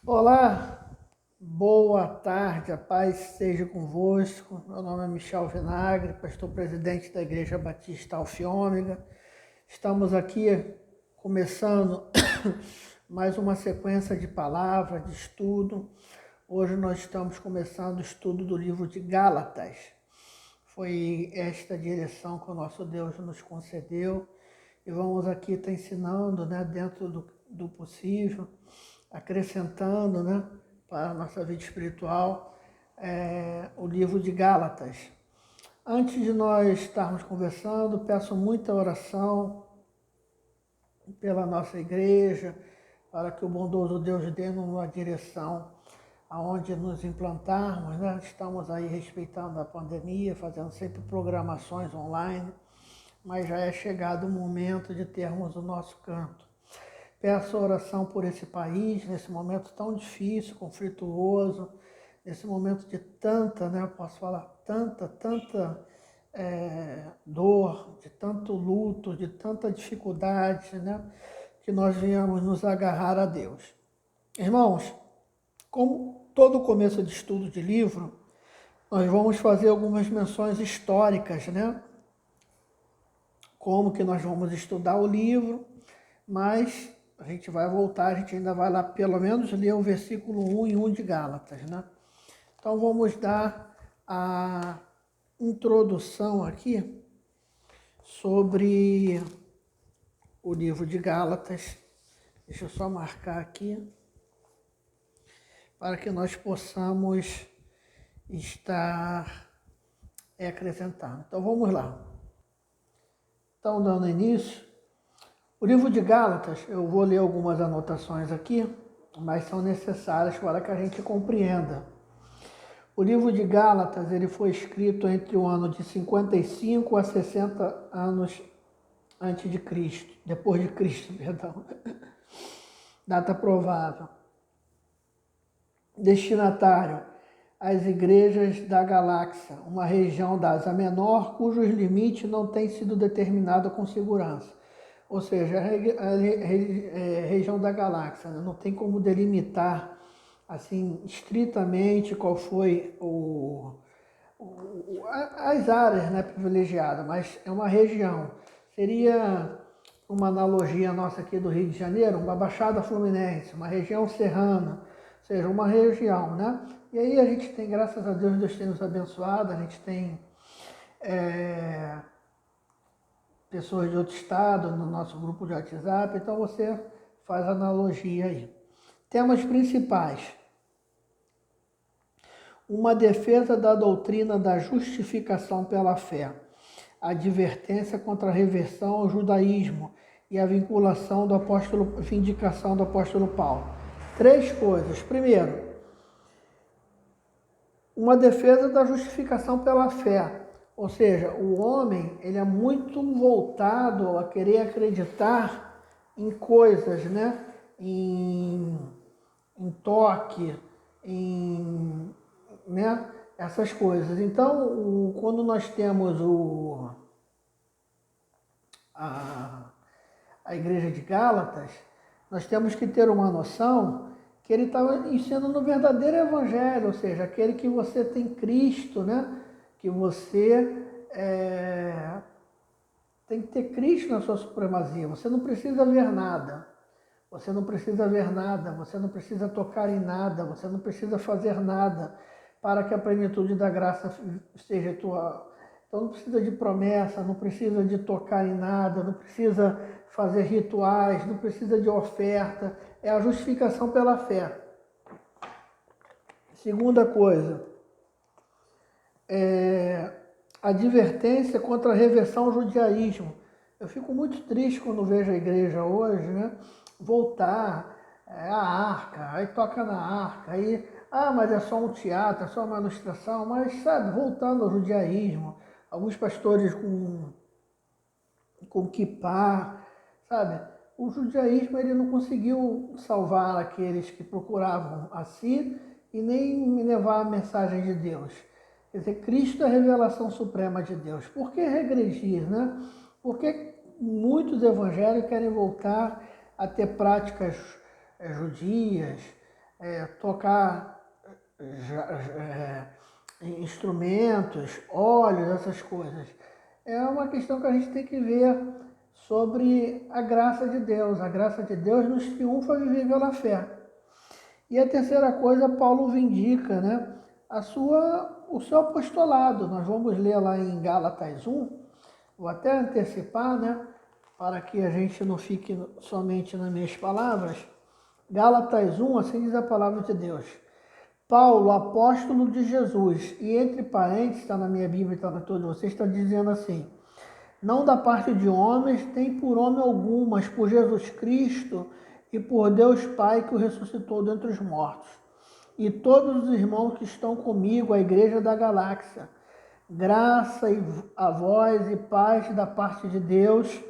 Olá, boa tarde, a paz seja convosco. Meu nome é Michel Vinagre, pastor presidente da Igreja Batista Alfa e Ômega. Estamos aqui começando mais uma sequência de palavras, de estudo. Hoje nós estamos começando o estudo do livro de Gálatas. Foi esta direção que o nosso Deus nos concedeu e vamos aqui estar ensinando, né, dentro do possível, acrescentando, né, para a nossa vida espiritual, o livro de Gálatas. Antes de nós estarmos conversando, peço muita oração pela nossa igreja, para que o bondoso Deus dê-nos uma direção aonde nos implantarmos, né? Estamos aí respeitando a pandemia, fazendo sempre programações online, mas já é chegado o momento de termos o nosso canto. Peço oração por esse país, nesse momento tão difícil, conflituoso, nesse momento de tanta, né, posso falar, tanta dor, de tanto luto, de tanta dificuldade, né, que nós venhamos nos agarrar a Deus. Irmãos, como todo começo de estudo de livro, nós vamos fazer algumas menções históricas, né? Como que nós vamos estudar o livro, mas a gente vai voltar, a gente ainda vai lá pelo menos ler o versículo 1 e 1 de Gálatas, né? Então vamos dar a introdução aqui sobre o livro de Gálatas. Deixa eu só marcar aqui para que nós possamos estar acrescentando. Então vamos lá. Então, dando início, o livro de Gálatas, eu vou ler algumas anotações aqui, mas são necessárias para que a gente compreenda. O livro de Gálatas ele foi escrito entre o ano de 55 a 60 anos antes de Cristo, depois de Cristo, perdão. Data provável. Destinatário: as igrejas da galáxia, uma região da Ásia Menor, cujos limites não têm sido determinados com segurança. Ou seja, a região da galáxia, né? Não tem como delimitar assim estritamente qual foi as áreas, né, privilegiadas, mas é uma região. Seria uma analogia nossa aqui do Rio de Janeiro, uma Baixada Fluminense, uma região serrana, ou seja, uma região, né? E aí a gente tem, graças a Deus, Deus tem nos abençoado, a gente tem pessoas de outro estado no nosso grupo de WhatsApp, então você faz analogia aí. Temas principais: uma defesa da doutrina da justificação pela fé, a advertência contra a reversão ao judaísmo e a vinculação do apóstolo, vindicação do apóstolo Paulo. Três coisas. Primeiro, uma defesa da justificação pela fé, ou seja, o homem ele é muito voltado a querer acreditar em coisas, né? Em toque, né? Essas coisas. Então, quando nós temos a igreja de Gálatas, nós temos que ter uma noção que ele estava ensinando o verdadeiro evangelho, ou seja, aquele que você tem Cristo, né? Que você tem que ter Cristo na sua supremacia. Você não precisa ver nada. Você não precisa ver nada, você não precisa tocar em nada, você não precisa fazer nada para que a plenitude da graça seja tua. Então não precisa de promessa, não precisa de tocar em nada, não precisa fazer rituais, não precisa de oferta. É a justificação pela fé. Segunda coisa, advertência contra a reversão ao judaísmo. Eu fico muito triste quando vejo a igreja hoje, né, voltar a arca, aí toca na arca, aí, mas é só um teatro, é só uma ilustração, mas, sabe, voltando ao judaísmo, alguns pastores com kippá, sabe, o judaísmo ele não conseguiu salvar aqueles que procuravam a si e nem me levar a mensagem de Deus. Quer dizer, Cristo é a revelação suprema de Deus. Por que regredir, né? Porque muitos evangélicos querem voltar a ter práticas judias, tocar instrumentos, óleos, essas coisas. É uma questão que a gente tem que ver sobre a graça de Deus. A graça de Deus nos triunfa viver pela fé. E a terceira coisa, Paulo vindica, né, o seu apostolado. Nós vamos ler lá em Gálatas 1, vou até antecipar, né, para que a gente não fique somente nas minhas palavras. Gálatas 1, assim diz a palavra de Deus. Paulo, apóstolo de Jesus, e entre parênteses, está na minha Bíblia, está na todos vocês, está dizendo assim: não da parte de homens, nem por homem algum, mas por Jesus Cristo e por Deus Pai que o ressuscitou dentre os mortos. E todos os irmãos que estão comigo, a igreja da galáxia, graça a vós e paz da parte de Deus,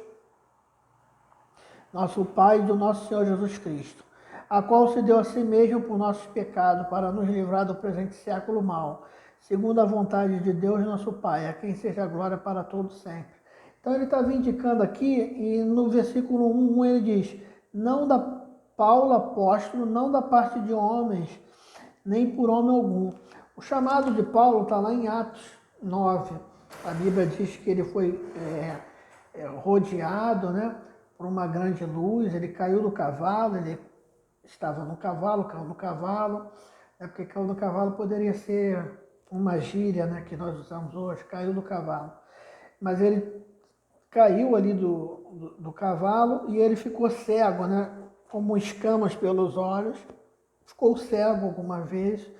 nosso Pai e do nosso Senhor Jesus Cristo, a qual se deu a si mesmo por nossos pecados, para nos livrar do presente século mal, segundo a vontade de Deus, nosso Pai, a quem seja a glória para todos sempre. Então ele está vindicando aqui, e no versículo 1 ele diz, não da Paulo, apóstolo, não da parte de homens, nem por homem algum. O chamado de Paulo está lá em Atos 9. A Bíblia diz que ele foi rodeado, né, por uma grande luz, ele caiu do cavalo, ele estava no cavalo, caiu no cavalo, porque caiu no cavalo poderia ser uma gíria, né, que nós usamos hoje, caiu do cavalo. Mas ele caiu ali do cavalo e ele ficou cego, né, como escamas pelos olhos, ficou cego alguma vez.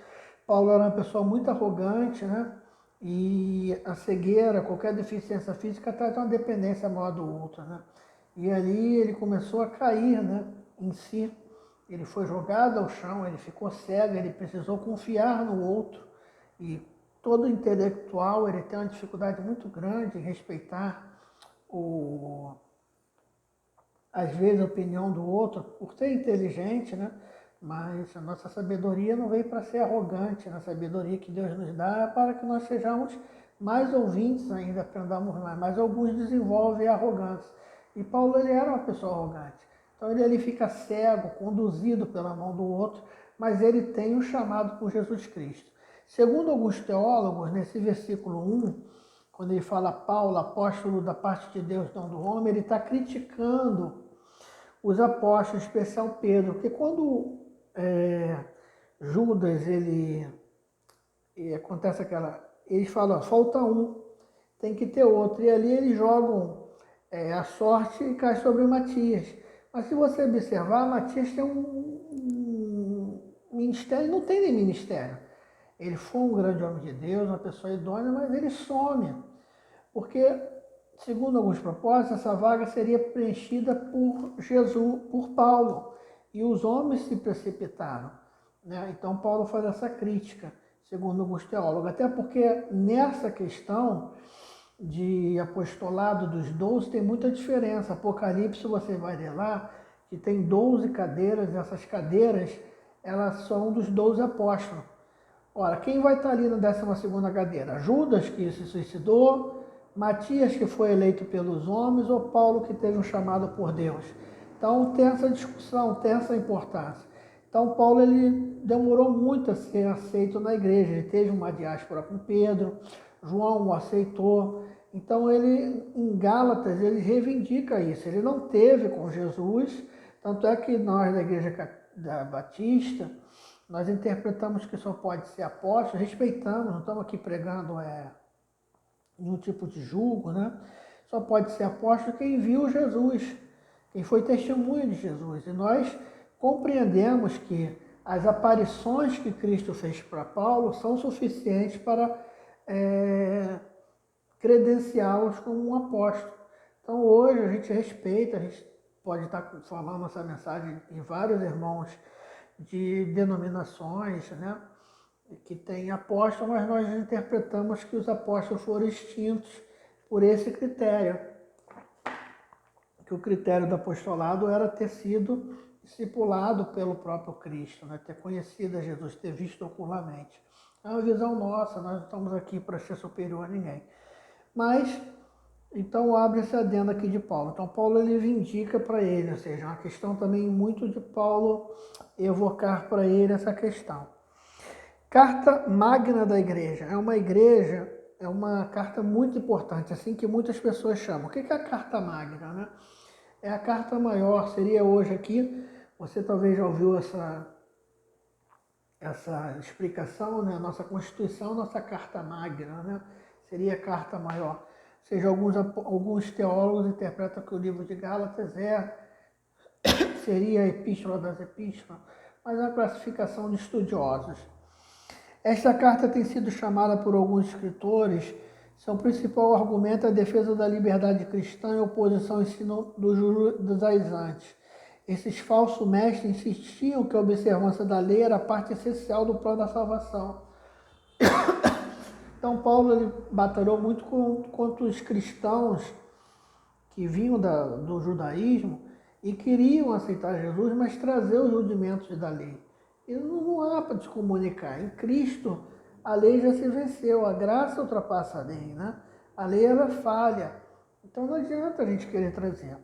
Paulo era uma pessoa muito arrogante, né, e a cegueira, qualquer deficiência física traz uma dependência maior do outro, né. E ali ele começou a cair, né, em si. Ele foi jogado ao chão, ele ficou cego, ele precisou confiar no outro. E todo intelectual, ele tem uma dificuldade muito grande em respeitar às vezes a opinião do outro, por ser inteligente, né? Mas a nossa sabedoria não veio para ser arrogante, a sabedoria que Deus nos dá é para que nós sejamos mais ouvintes ainda, aprendamos mais. Mas alguns desenvolvem a arrogância. E Paulo, ele era uma pessoa arrogante. Então ele fica cego, conduzido pela mão do outro, mas ele tem um chamado por Jesus Cristo. Segundo alguns teólogos, nesse versículo 1, quando ele fala Paulo, apóstolo da parte de Deus, não do homem, ele está criticando os apóstolos, em especial Pedro, porque quando Judas, acontece eles falam, falta um, tem que ter outro, e ali eles jogam a sorte e cai sobre Matias. Mas se você observar, Matias tem um ministério, não tem nem ministério. Ele foi um grande homem de Deus, uma pessoa idônea, mas ele some. Porque, segundo alguns propósitos, essa vaga seria preenchida por Jesus, por Paulo. E os homens se precipitaram, né? Então Paulo faz essa crítica, segundo alguns teólogos. Até porque nessa questão de apostolado dos 12 tem muita diferença. Apocalipse, você vai ler lá, que tem 12 cadeiras, e essas cadeiras, elas são dos 12 apóstolos. Ora, quem vai estar ali na 12ª cadeira? Judas, que se suicidou, Matias, que foi eleito pelos homens, ou Paulo, que teve um chamado por Deus? Então tem essa discussão, tem essa importância. Então Paulo, ele demorou muito a ser aceito na igreja, ele teve uma diáspora com Pedro, João o aceitou. Então ele, em Gálatas, ele reivindica isso, ele não teve com Jesus, tanto é que nós da igreja da Batista, nós interpretamos que só pode ser apóstolo, respeitamos, não estamos aqui pregando nenhum tipo de julgo, né? Só pode ser apóstolo quem viu Jesus, quem foi testemunha de Jesus. E nós compreendemos que as aparições que Cristo fez para Paulo são suficientes para credenciá-los como um apóstolo. Então hoje a gente respeita, a gente pode estar falando essa mensagem em vários irmãos de denominações, né, que tem apóstolo, mas nós interpretamos que os apóstolos foram extintos por esse critério, que o critério do apostolado era ter sido discipulado pelo próprio Cristo, né, ter conhecido a Jesus, ter visto ocularmente. É uma visão nossa, nós não estamos aqui para ser superior a ninguém. Mas Então abre esse adendo aqui de Paulo. Então Paulo ele vindica para ele, ou seja, é uma questão também muito de Paulo evocar para ele essa questão. Carta magna da igreja. É uma carta muito importante, assim que muitas pessoas chamam. O que é a carta magna, né? É a carta maior, seria hoje aqui, você talvez já ouviu essa explicação, né? Nossa Constituição, nossa carta magna, né? Seria a carta maior. Ou seja, alguns teólogos interpretam que o livro de Gálatas seria a epístola das epístolas, mas é uma classificação de estudiosos. Esta carta tem sido chamada por alguns escritores, seu principal argumento é a defesa da liberdade cristã em oposição ao ensino dos judaizantes. Esses falsos mestres insistiam que a observância da lei era parte essencial do plano da salvação. Então Paulo ele batalhou muito contra os cristãos que vinham do judaísmo e queriam aceitar Jesus, mas trazer os rudimentos da lei. E não há para se comunicar. Em Cristo, a lei já se venceu, a graça ultrapassa a lei, né? A lei ela falha. Então não adianta a gente querer trazer.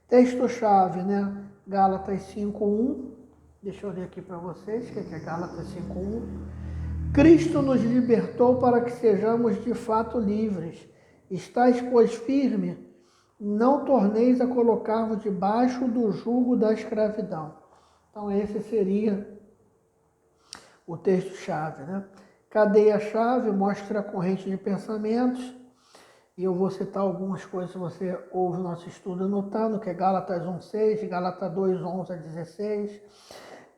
Texto-chave, né? Gálatas 5:1. Deixa eu ler aqui para vocês, que é Gálatas 5:1. Cristo nos libertou para que sejamos de fato livres. Estais, pois, firme, não torneis a colocar-vos debaixo do jugo da escravidão. Então esse seria o texto-chave, né? Cadeia-chave mostra a corrente de pensamentos, e eu vou citar algumas coisas, se você ouve o nosso estudo anotando, que é Gálatas 1:6, Gálatas 2:11-16,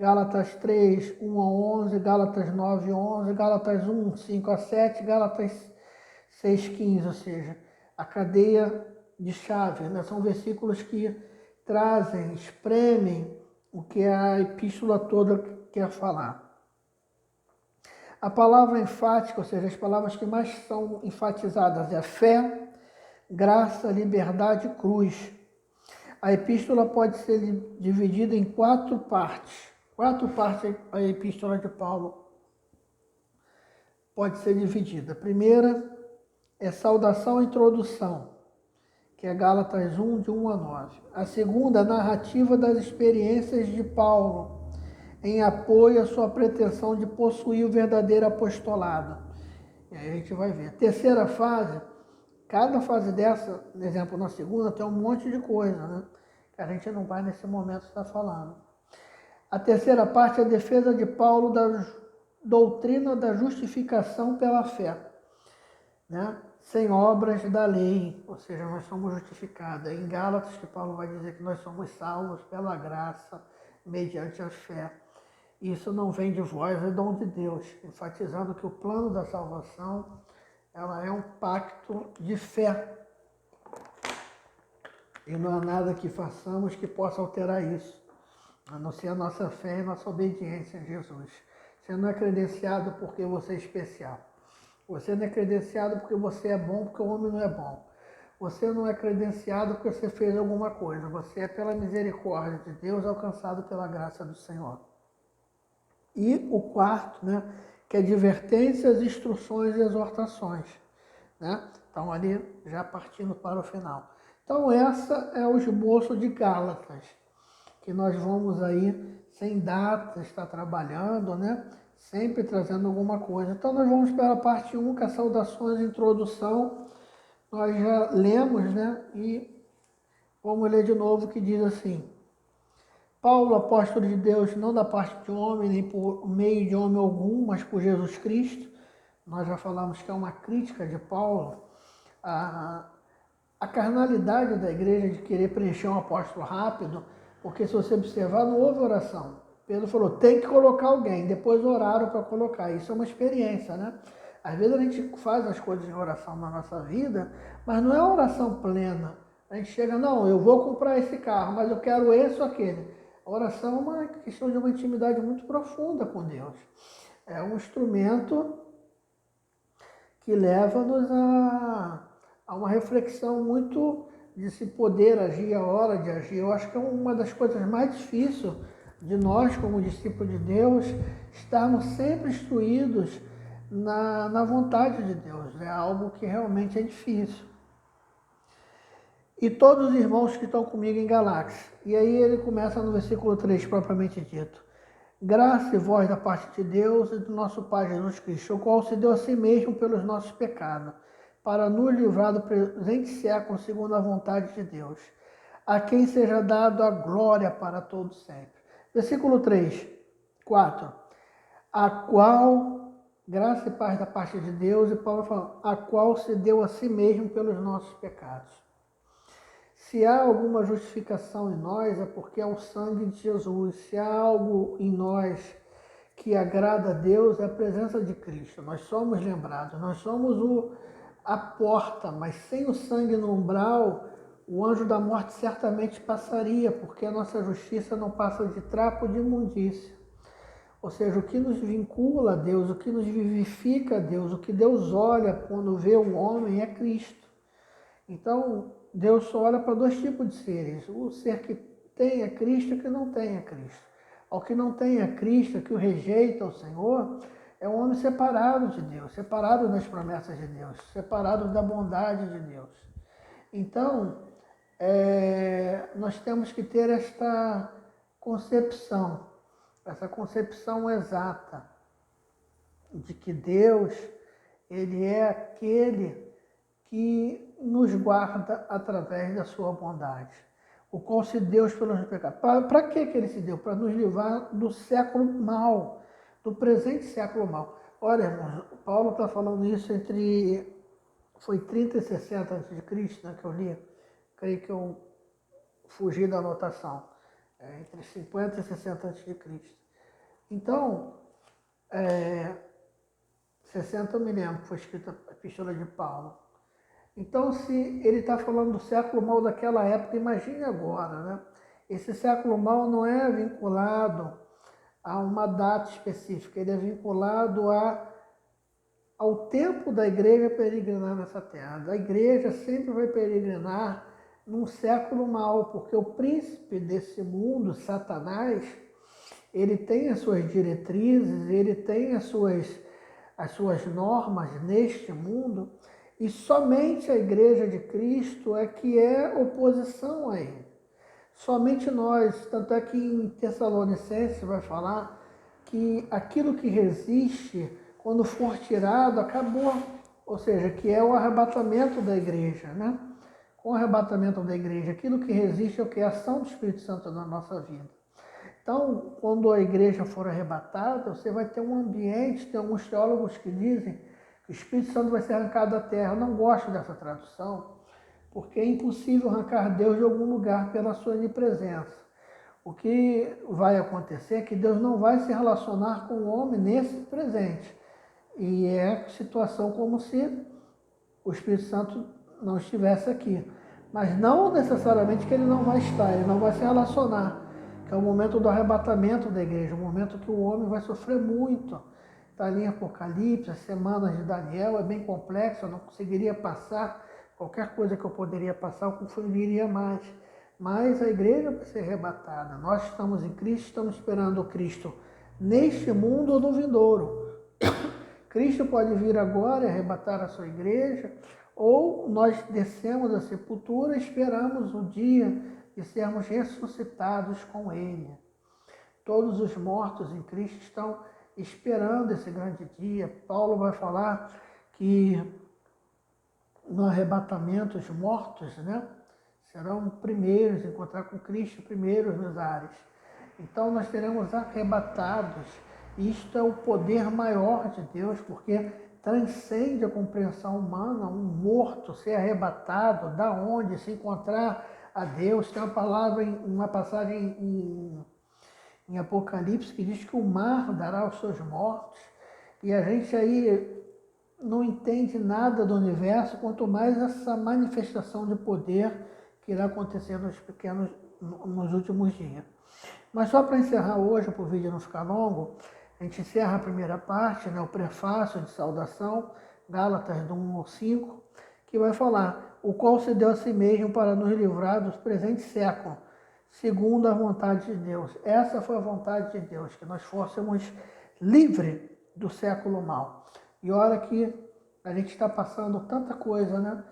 Gálatas 3:1-11, Gálatas 9:11, Gálatas 1:5-7, Gálatas 6:15, ou seja, a cadeia de chave, né? São versículos que trazem, espremem o que a epístola toda quer falar. A palavra enfática, ou seja, as palavras que mais são enfatizadas é fé, graça, liberdade e cruz. A epístola pode ser dividida em 4 partes. 4 partes a epístola de Paulo pode ser dividida. A primeira é saudação e introdução, que é Gálatas 1, de 1-9. A segunda, a narrativa das experiências de Paulo, em apoio à sua pretensão de possuir o verdadeiro apostolado. E aí a gente vai ver. A terceira fase, cada fase dessa, por exemplo, na segunda, tem um monte de coisa, né? Que a gente não vai nesse momento estar falando. A terceira parte é a defesa de Paulo da doutrina da justificação pela fé, né? Sem obras da lei, ou seja, nós somos justificados. Em Gálatas, que Paulo vai dizer que nós somos salvos pela graça, mediante a fé. Isso não vem de vós, é dom de Deus, enfatizando que o plano da salvação ela é um pacto de fé. E não há nada que façamos que possa alterar isso, a não ser a nossa fé e a nossa obediência a Jesus. Você não é credenciado porque você é especial. Você não é credenciado porque você é bom, porque o homem não é bom. Você não é credenciado porque você fez alguma coisa. Você é pela misericórdia de Deus, alcançado pela graça do Senhor. E o quarto, né, que é advertências, instruções e exortações, né? Então ali já partindo para o final. Então essa é o esboço de Gálatas, que nós vamos aí, sem data, estar trabalhando, né? Sempre trazendo alguma coisa. Então nós vamos para a parte 1, que é saudações e introdução. Nós já lemos, né? E vamos ler de novo, que diz assim: Paulo, apóstolo de Deus, não da parte de homem, nem por meio de homem algum, mas por Jesus Cristo. Nós já falamos que é uma crítica de Paulo a carnalidade da igreja de querer preencher um apóstolo rápido, porque se você observar, não houve oração. Pedro falou, tem que colocar alguém, depois oraram para colocar. Isso é uma experiência, né? Às vezes a gente faz as coisas em oração na nossa vida, mas não é oração plena. A gente chega, não, eu vou comprar esse carro, mas eu quero esse ou aquele. A oração é uma questão de uma intimidade muito profunda com Deus. É um instrumento que leva-nos a uma reflexão muito de se poder agir a hora de agir. Eu acho que é uma das coisas mais difíceis de nós, como discípulos de Deus, estarmos sempre instruídos na vontade de Deus. É algo que realmente é difícil. e todos os irmãos que estão comigo em Galáxia. E aí ele começa no versículo 3, propriamente dito. Graça e voz da parte de Deus e do nosso Pai Jesus Cristo, o qual se deu a si mesmo pelos nossos pecados, para nos livrar do presente século segundo a vontade de Deus, a quem seja dado a glória para todos sempre. Versículo 3, 4. A qual, graça e paz da parte de Deus, e Paulo falando, a qual se deu a si mesmo pelos nossos pecados. Se há alguma justificação em nós, é porque é o sangue de Jesus. Se há algo em nós que agrada a Deus, é a presença de Cristo. Nós somos lembrados, nós somos a porta, mas sem o sangue no umbral, o anjo da morte certamente passaria, porque a nossa justiça não passa de trapo de imundícia. Ou seja, o que nos vincula a Deus, o que nos vivifica a Deus, o que Deus olha quando vê o homem é Cristo. Então, Deus só olha para dois tipos de seres, o ser que tem a Cristo e o que não tem a Cristo. Ao que não tem a Cristo, que o rejeita o Senhor, é um homem separado de Deus, separado das promessas de Deus, separado da bondade de Deus. Então, nós temos que ter esta concepção exata de que Deus, Ele é aquele que nos guarda através da sua bondade, o qual se deu pelos pecados. Para que Ele se deu? Para nos livrar do século mau, do presente século mau. Olha, irmãos, Paulo está falando isso foi 30 e 60 a.C., né, que eu li, creio que eu fugi da anotação, entre 50 e 60 a.C. Então, 60 eu me lembro, foi escrita a Epístola de Paulo. Então, se ele está falando do século mau daquela época, imagine agora, né? Esse século mau não é vinculado a uma data específica, ele é vinculado ao tempo da igreja peregrinar nessa terra. A igreja sempre vai peregrinar num século mau, porque o príncipe desse mundo, Satanás, ele tem as suas diretrizes, ele tem as suas normas neste mundo, e somente a Igreja de Cristo é que é oposição a ele. Somente nós, tanto é que em Tessalonicenses vai falar que aquilo que resiste, quando for tirado, acabou. Ou seja, que é o arrebatamento da igreja, né? Com o arrebatamento da igreja, aquilo que resiste é o que? A ação do Espírito Santo na nossa vida. Então, quando a igreja for arrebatada, você vai ter um ambiente, tem alguns teólogos que dizem que o Espírito Santo vai ser arrancado da terra. Eu não gosto dessa tradução, porque é impossível arrancar Deus de algum lugar pela sua onipresença. O que vai acontecer é que Deus não vai se relacionar com o homem nesse presente. E é situação como se o Espírito Santo não estivesse aqui. Mas não necessariamente que ele não vai estar, ele não vai se relacionar. Que é o momento do arrebatamento da igreja, o momento que o homem vai sofrer muito. Está ali em Apocalipse, as semanas de Daniel, é bem complexo, eu não conseguiria passar. Qualquer coisa que eu poderia passar, eu confundiria mais. Mas a igreja vai ser arrebatada. Nós estamos em Cristo, estamos esperando o Cristo neste mundo ou no vindouro. Cristo pode vir agora e arrebatar a sua igreja, ou nós descemos da sepultura e esperamos o dia de sermos ressuscitados com Ele. Todos os mortos em Cristo estão esperando esse grande dia. Paulo vai falar que no arrebatamento os mortos, né, serão primeiros, encontrar com Cristo primeiros nos ares. Então nós seremos arrebatados. Isto é o poder maior de Deus, porque transcende a compreensão humana, um morto ser arrebatado, da onde se encontrar a Deus. Tem uma passagem em Apocalipse que diz que o mar dará aos seus mortos, e a gente aí não entende nada do universo, quanto mais essa manifestação de poder que irá acontecer nos últimos dias. Mas só para encerrar hoje, para o vídeo não ficar longo, a gente encerra a primeira parte, né, o prefácio de saudação, Gálatas do 1 ao 5, que vai falar, o qual se deu a si mesmo para nos livrar dos presentes séculos, segundo a vontade de Deus. Essa foi a vontade de Deus, que nós fôssemos livres do século mau. E olha que a gente está passando tanta coisa, né?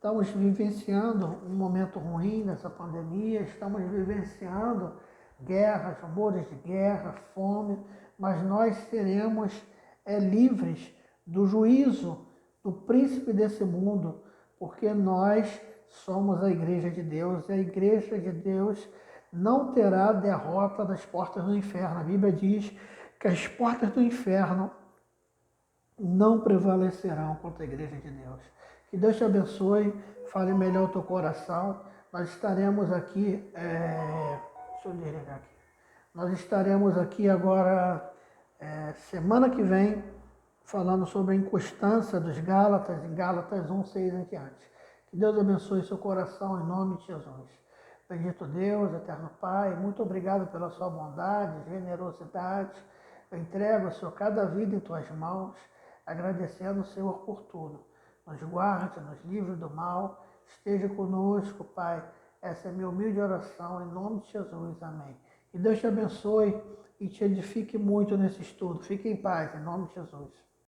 Estamos vivenciando um momento ruim nessa pandemia, estamos vivenciando guerras, rumores de guerra, fome, mas nós seremos livres do juízo do príncipe desse mundo, porque nós somos a igreja de Deus, e a igreja de Deus não terá derrota das portas do inferno. A Bíblia diz que as portas do inferno não prevalecerão contra a igreja de Deus. Que Deus te abençoe, fale melhor o teu coração. Nós estaremos aqui, deixa eu desligar aqui. Nós estaremos aqui agora, semana que vem, falando sobre a inconstância dos Gálatas, em Gálatas 1, 6 em diante. Que Deus abençoe seu coração, em nome de Jesus. Bendito Deus, eterno Pai, muito obrigado pela sua bondade, generosidade. Eu entrego, Senhor, cada vida em tuas mãos, agradecendo, Senhor, por tudo. Nos guarde, nos livre do mal, esteja conosco, Pai. Essa é a minha humilde oração, em nome de Jesus. Amém. Que Deus te abençoe e te edifique muito nesse estudo. Fique em paz, em nome de Jesus.